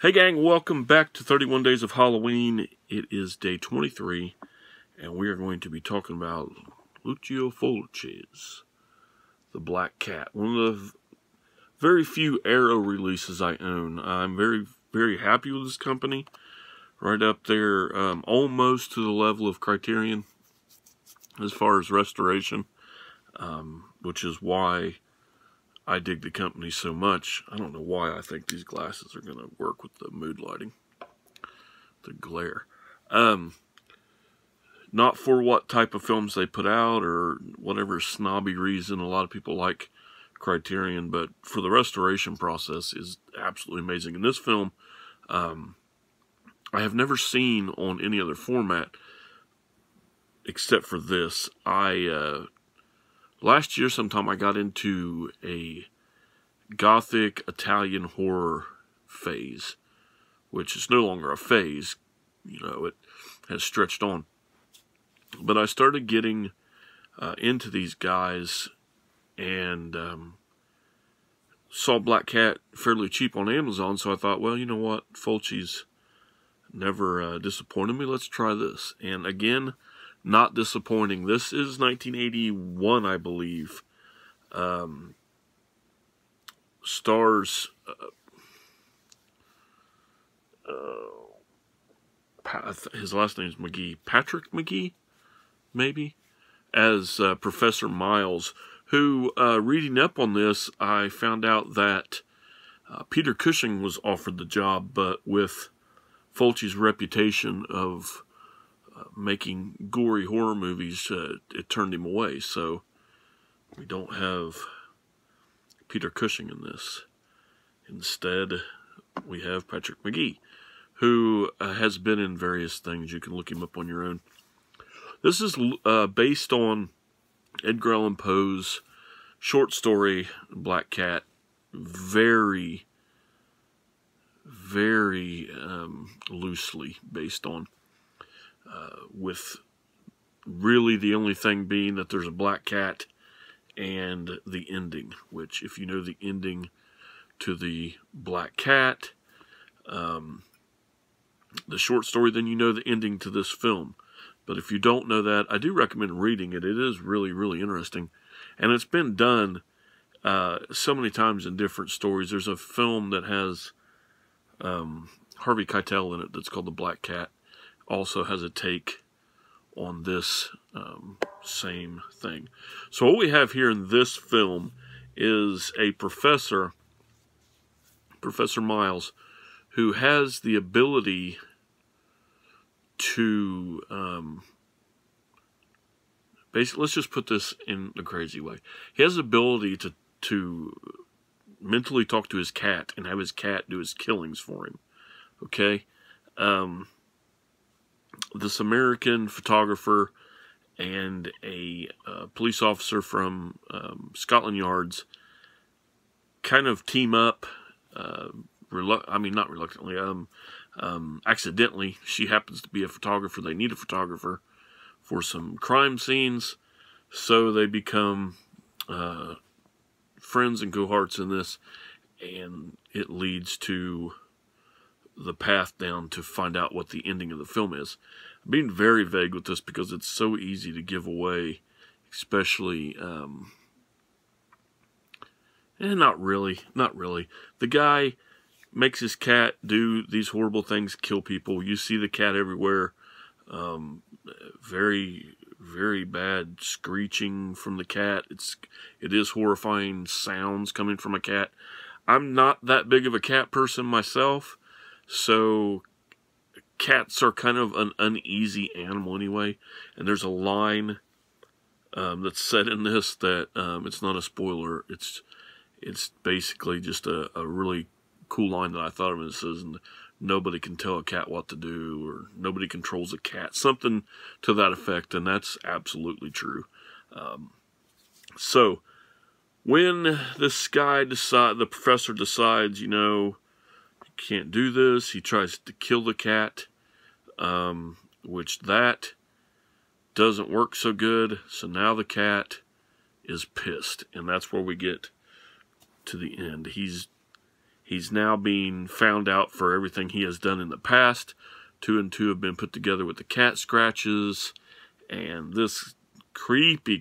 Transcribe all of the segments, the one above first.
Hey gang, welcome back to 31 Days of Halloween. It is day 23, and we are going to be talking about Lucio Fulci's The Black Cat. One of the very few Arrow releases I own. I'm very, very happy with this company. Right up there, almost to the level of Criterion as far as restoration, which is why I dig the company so much. I don't know why I think these glasses are going to work with the mood lighting. The glare. Not for what type of films they put out or whatever snobby reason. A lot of people like Criterion, but for the restoration process is absolutely amazing. And this film, I have never seen on any other format except for this. Last year sometime I got into a Gothic Italian horror phase, which is no longer a phase, it has stretched on. But I started getting into these guys and saw Black Cat fairly cheap on Amazon, so I thought, well, you know what, Fulci's never disappointed me, let's try this. And again, not disappointing. This is 1981, I believe. Stars his last name is McGee. Patrick McGee, maybe, as Professor Miles, who, reading up on this, I found out that Peter Cushing was offered the job, but with Fulci's reputation of making gory horror movies, it turned him away. So we don't have Peter Cushing in this. Instead, we have Patrick McGee, who has been in various things. You can look him up on your own. This is based on Edgar Allan Poe's short story, Black Cat. Very, very loosely based on, with really the only thing being that there's a black cat and the ending, which if you know the ending to the Black Cat, the short story, then you know the ending to this film. But if you don't know that, I do recommend reading it. It is really, really interesting. And it's been done so many times in different stories. There's a film that has Harvey Keitel in it that's called The Black Cat. Also has a take on this same thing. So what we have here in this film is a Professor Miles, who has the ability to, basically, let's just put this in a crazy way. He has the ability to mentally talk to his cat and have his cat do his killings for him. Okay? This American photographer and a police officer from Scotland Yards kind of team up, not reluctantly, accidentally. She happens to be a photographer. They need a photographer for some crime scenes, so they become friends and cohorts in this, and it leads to the path down to find out what the ending of the film is. I'm being very vague with this because it's so easy to give away, especially, not really. The guy makes his cat do these horrible things, kill people. You see the cat everywhere. Very, very bad screeching from the cat. It is horrifying sounds coming from a cat. I'm not that big of a cat person myself, so cats are kind of an uneasy animal anyway. And there's a line that's said in this that it's not a spoiler. It's basically just a really cool line that I thought of. It says, nobody can tell a cat what to do, or nobody controls a cat. Something to that effect, and that's absolutely true. So, when this guy the professor decides, you can't do this, he tries to kill the cat, which that doesn't work so good. So now the cat is pissed, and that's where we get to the end. He's now being found out for everything he has done in the past. 2 and 2 have been put together with the cat scratches. And this creepy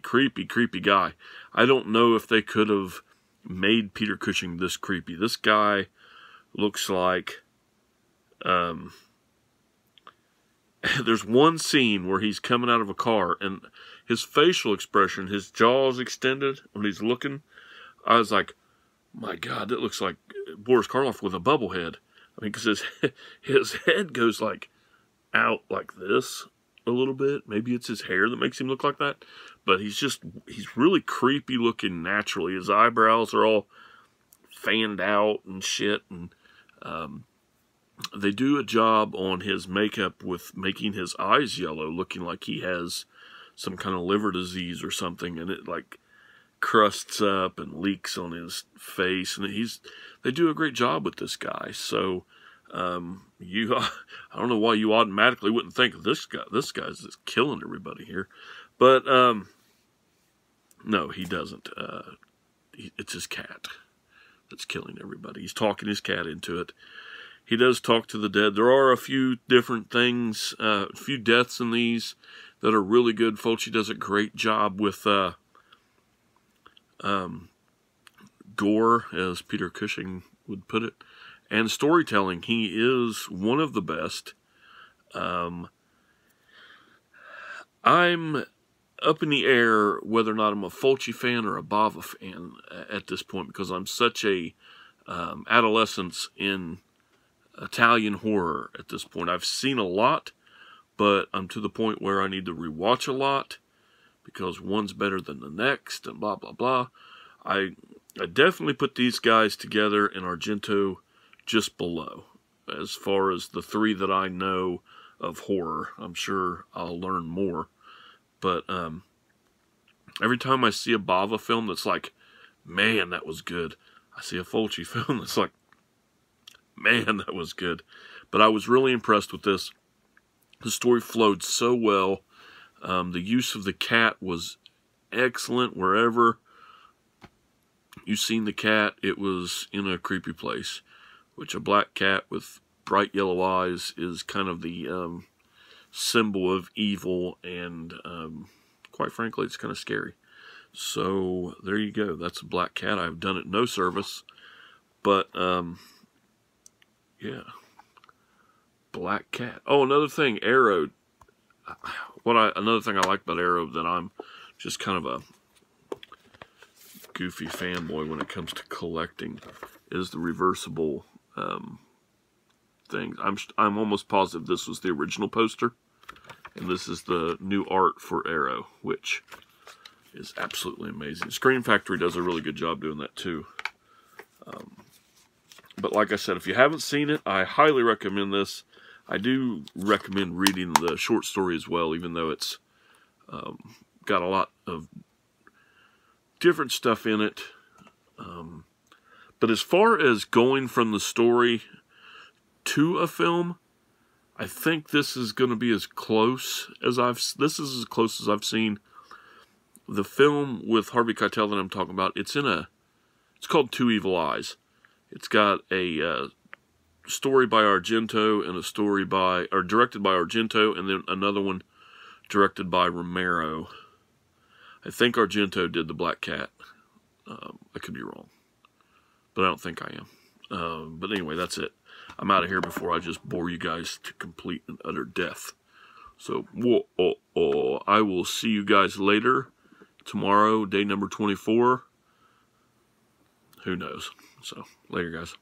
guy. I don't know if they could have made Peter Cushing this creepy. This guy looks like... there's one scene where he's coming out of a car, and his facial expression, his jaw's extended when he's looking. I was like, my God, that looks like Boris Karloff with a bubble head. I mean, because his head goes like out like this a little bit. Maybe it's his hair that makes him look like that. But he's really creepy looking naturally. His eyebrows are all fanned out and shit. And they do a job on his makeup with making his eyes yellow, looking like he has some kind of liver disease or something. And it like crusts up and leaks on his face. And they do a great job with this guy. So... I don't know why you automatically wouldn't think this guy's just killing everybody here, but no, he doesn't. It's his cat that's killing everybody. He's talking his cat into it. He does talk to the dead. There are a few different things, a few deaths in these that are really good. Fulci does a great job with gore, as Peter Cushing would put it. And storytelling, he is one of the best. I'm up in the air whether or not I'm a Fulci fan or a Bava fan at this point, because I'm such a adolescence in Italian horror at this point. I've seen a lot, but I'm to the point where I need to rewatch a lot because one's better than the next and blah, blah, blah. I definitely put these guys together in Argento just below, as far as the 3 that I know of horror. I'm sure I'll learn more, but every time I see a Bava film that's like, man, that was good, I see a Fulci film that's like, man, that was good. But I was really impressed with this. The story flowed so well. The use of the cat was excellent. Wherever you've seen the cat, it was in a creepy place, which a black cat with bright yellow eyes is kind of the symbol of evil, and quite frankly, it's kind of scary. So, there you go. That's a black cat. I've done it no service, but, yeah. Black cat. Oh, another thing, Arrow. Another thing I like about Arrow that I'm just kind of a goofy fanboy when it comes to collecting is the reversible things. I'm almost positive this was the original poster, and this is the new art for Arrow, which is absolutely amazing. Screen Factory does a really good job doing that too. But like I said, if you haven't seen it, I highly recommend this. I do recommend reading the short story as well, even though it's got a lot of different stuff in it. But as far as going from the story to a film, I think this is going to be as close as this is as close as I've seen. The film with Harvey Keitel that I'm talking about, it's called Two Evil Eyes. It's got a story by Argento and a story directed by Argento, and then another one directed by Romero. I think Argento did The Black Cat. I could be wrong, but I don't think I am. But anyway, that's it. I'm out of here before I just bore you guys to complete and utter death. So, I will see you guys later. Tomorrow, day number 24. Who knows? So, later, guys.